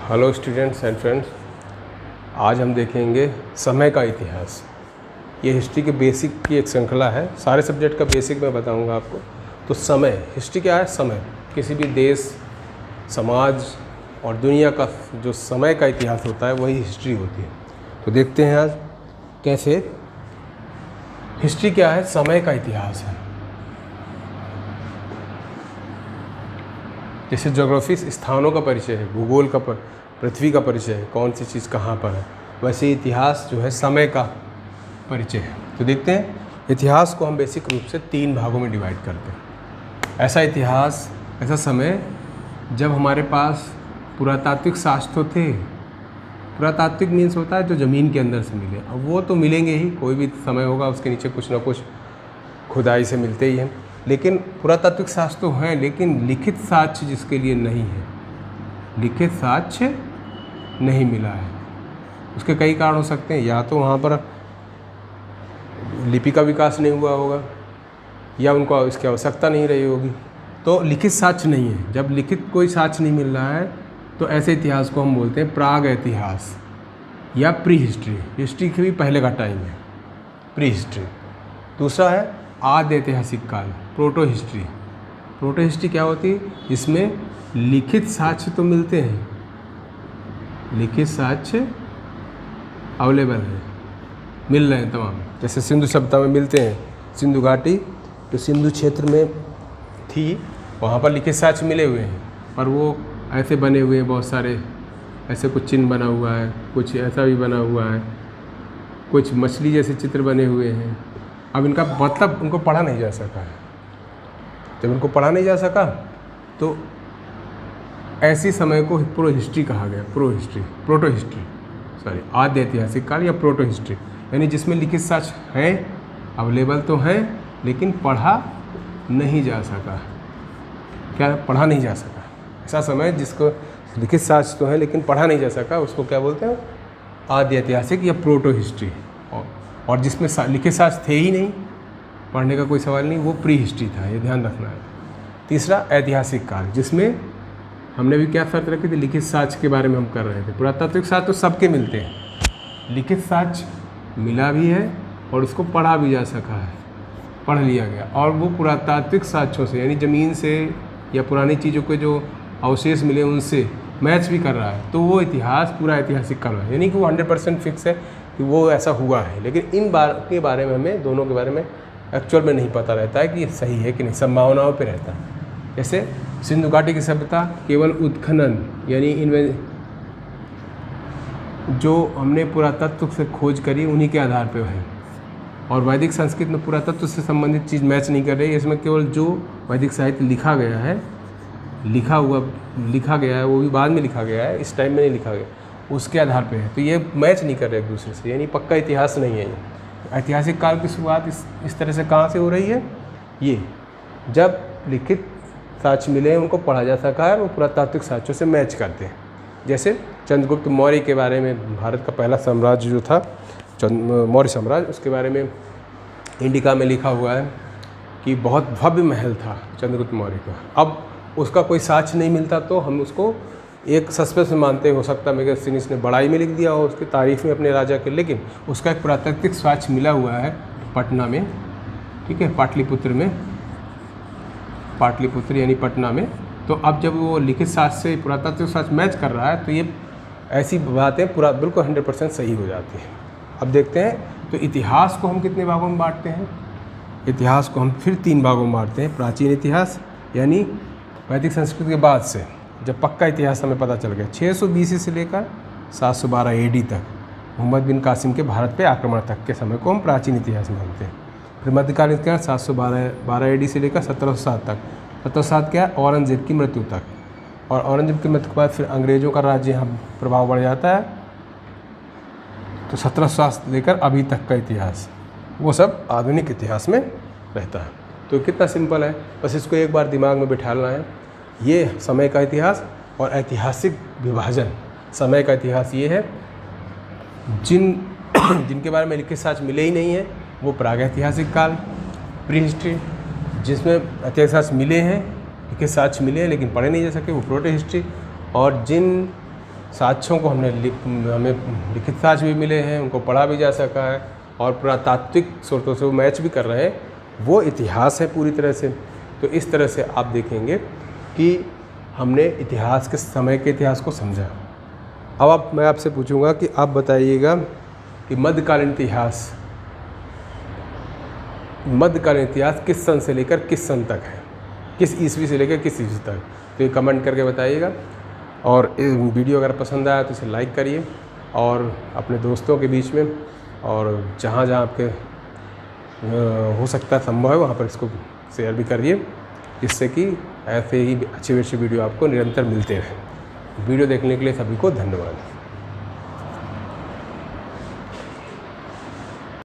Hello students and friends, आज हम देखेंगे समय का इतिहास। ये हिस्ट्री के बेसिक की एक श्रृंखला है। सारे सब्जेक्ट का बेसिक मैं बताऊंगा आपको। तो समय, हिस्ट्री क्या है? समय, किसी भी देश, समाज और दुनिया का जो समय का इतिहास होता है वही हिस्ट्री होती है। तो देखते हैं आज कैसे हिस्ट्री क्या है, समय का इतिहास है। जैसे ज्योग्राफी स्थानों का परिचय है, भूगोल का पृथ्वी का परिचय है, कौन सी चीज़ कहाँ पर है, वैसे इतिहास जो है समय का परिचय है। तो देखते हैं, इतिहास को हम बेसिक रूप से 3 भागों में डिवाइड करते हैं। ऐसा इतिहास, ऐसा समय जब हमारे पास पुरातात्विक साक्ष्य तो थे। पुरातात्विक मीन्स होता है जो ज़मीन के अंदर से मिले। अब वो तो मिलेंगे ही, कोई भी समय होगा उसके नीचे कुछ ना कुछ खुदाई से मिलते ही हैं। लेकिन पुरातात्विक साक्ष्य तो हैं, लेकिन लिखित साक्ष्य जिसके लिए नहीं है, लिखित साक्ष्य नहीं मिला है। उसके कई कारण हो सकते हैं। या तो वहाँ पर लिपि का विकास नहीं हुआ होगा, या उनको इसकी आवश्यकता नहीं रही होगी। तो लिखित साक्ष्य नहीं है। जब लिखित कोई साक्ष्य नहीं मिल रहा है तो ऐसे इतिहास को हम बोलते हैं प्राग इतिहास या प्री हिस्ट्री। हिस्ट्री के भी पहले का टाइम है, प्री हिस्ट्री। दूसरा है आद्य ऐतिहासिक काल, प्रोटो हिस्ट्री। प्रोटो हिस्ट्री क्या होती है? इसमें लिखित साक्ष्य तो मिलते हैं, लिखित साक्ष्य अवेलेबल है, मिल रहे हैं तमाम। जैसे सिंधु सभ्यता में मिलते हैं, सिंधु घाटी जो सिंधु क्षेत्र में थी वहाँ पर लिखित साक्ष्य मिले हुए हैं, पर वो ऐसे बने हुए हैं बहुत सारे, ऐसे कुछ चिन्ह बना हुआ है, कुछ ऐसा भी बना हुआ है, कुछ मछली जैसे चित्र बने हुए हैं। अब इनका मतलब उनको पढ़ा नहीं जा सका है। जब उनको पढ़ा नहीं जा सका तो ऐसी समय को प्रो हिस्ट्री कहा गया, pro history, proto history, sorry, आद्य ऐतिहासिक काल या प्रोटो हिस्ट्री। यानी जिसमें लिखित साक्ष्य हैं, अवेलेबल तो हैं, लेकिन पढ़ा नहीं जा सका। क्या पढ़ा नहीं जा सका? ऐसा समय जिसको लिखित साक्ष्य तो है लेकिन पढ़ा नहीं जा सका, उसको क्या बोलते हैं? आद्य ऐतिहासिक या प्रोटो हिस्ट्री। और जिसमें लिखित साक्ष्य थे ही नहीं, पढ़ने का कोई सवाल नहीं, वो प्री हिस्ट्री था। ये ध्यान रखना है। तीसरा ऐतिहासिक काल, जिसमें हमने भी क्या शर्त रखी थी? लिखित साक्ष्य के बारे में हम कर रहे थे। पुरातात्विक साक्ष्य तो सबके मिलते हैं, लिखित साक्ष्य मिला भी है और उसको पढ़ा भी जा सका है, पढ़ लिया गया। और वो पुरातात्विक साक्ष्यों से, यानी ज़मीन से या पुरानी चीज़ों के जो अवशेष मिले उनसे मैच भी कर रहा है, तो वो इतिहास पूरा ऐतिहासिक काल है। यानी कि वो 100% फिक्स है कि वो ऐसा हुआ है। लेकिन इन के बारे में हमें, दोनों के बारे में एक्चुअल में नहीं पता रहता है कि ये सही है कि नहीं, संभावनाओं पे रहता है। जैसे सिंधु घाटी की सभ्यता केवल उत्खनन, यानी इनमें जो हमने पुरातत्व से खोज करी उन्हीं के आधार पे है। और वैदिक संस्कृत में पुरातत्व से संबंधित चीज़ मैच नहीं कर रही है। इसमें केवल जो वैदिक साहित्य लिखा गया है, लिखा गया है, वो भी बाद में लिखा गया है, इस टाइम में नहीं लिखा गया, उसके आधार पे है। तो ये मैच नहीं कर रहे एक दूसरे से, यानी पक्का इतिहास नहीं है ये। ऐतिहासिक काल की शुरुआत इस तरह से कहाँ से हो रही है? ये जब लिखित साक्ष्य मिले, उनको पढ़ा जा सका है, वो पुरातात्विक साक्ष्यों से मैच करते हैं। जैसे चंद्रगुप्त मौर्य के बारे में, भारत का पहला साम्राज्य जो था मौर्य साम्राज्य, उसके बारे में इंडिका में लिखा हुआ है कि बहुत भव्य महल था चंद्रगुप्त मौर्य का। अब उसका कोई साक्ष्य नहीं मिलता तो हम उसको एक सस्पेंस में मानते, हो सकता है मेरे सिनिस ने बड़ाई में लिख दिया और उसकी तारीफ में अपने राजा के, लेकिन उसका एक पुरातात्विक साक्ष्य मिला हुआ है पटना में, ठीक है, पाटलिपुत्र में, पाटलिपुत्र यानी पटना में। तो अब जब वो लिखित साक्ष्य से पुरातात्विक साक्ष्य मैच कर रहा है तो ये ऐसी बातें पूरा बिल्कुल 100% सही हो जाती है। अब देखते हैं, तो इतिहास को हम कितने भागों में बांटते हैं? इतिहास को हम फिर 3 भागों में बांटते हैं। प्राचीन इतिहास, यानी वैदिक संस्कृति के बाद से जब पक्का इतिहास हमें पता चल गया, 600 BC से लेकर 712 AD तक, मोहम्मद बिन कासिम के भारत पे आक्रमण तक के समय को हम प्राचीन इतिहास मानते हैं। फिर मध्यकालीन इतिहास 712 AD से लेकर 1707 तक। 1707 क्या है? औरंगजेब की मृत्यु तक। और औरंगजेब की मृत्यु के बाद फिर अंग्रेज़ों का राज्य यहाँ प्रभाव बढ़ जाता है, तो 1707 से लेकर अभी तक का इतिहास, वो सब आधुनिक इतिहास में रहता है। तो कितना सिंपल है, बस इसको एक बार दिमाग में बिठाना है। ये समय का इतिहास और ऐतिहासिक विभाजन। समय का इतिहास ये है जिनके बारे में लिखित साक्ष्य मिले ही नहीं है, वो प्रागैतिहासिक काल, प्री हिस्ट्री। जिसमें ऐतिहासिक साक्ष्य मिले हैं, लिखित साक्ष्य मिले हैं लेकिन पढ़े नहीं जा सके, वो प्रोटो हिस्ट्री। और जिन साक्ष्यों को हमें लिखित साक्ष्य भी मिले हैं, उनको पढ़ा भी जा सका है और पुरातात्विक स्रोतों से वो मैच भी कर रहे हैं, वो इतिहास है पूरी तरह से। तो इस तरह से आप देखेंगे कि हमने इतिहास के समय के इतिहास को समझा। अब मैं आपसे पूछूंगा कि आप बताइएगा कि मध्यकालीन इतिहास किस सन से लेकर किस सन तक है, किस ईस्वी से लेकर किस ईस्वी तक। तो ये कमेंट करके बताइएगा। और वीडियो अगर पसंद आया तो इसे लाइक करिए और अपने दोस्तों के बीच में और जहाँ जहाँ आपके हो सकता है संभव है वहाँ पर इसको शेयर भी करिए, जिससे कि ऐसे ही अच्छे वीडियो आपको निरंतर मिलते रहें। वीडियो देखने के लिए सभी को धन्यवाद।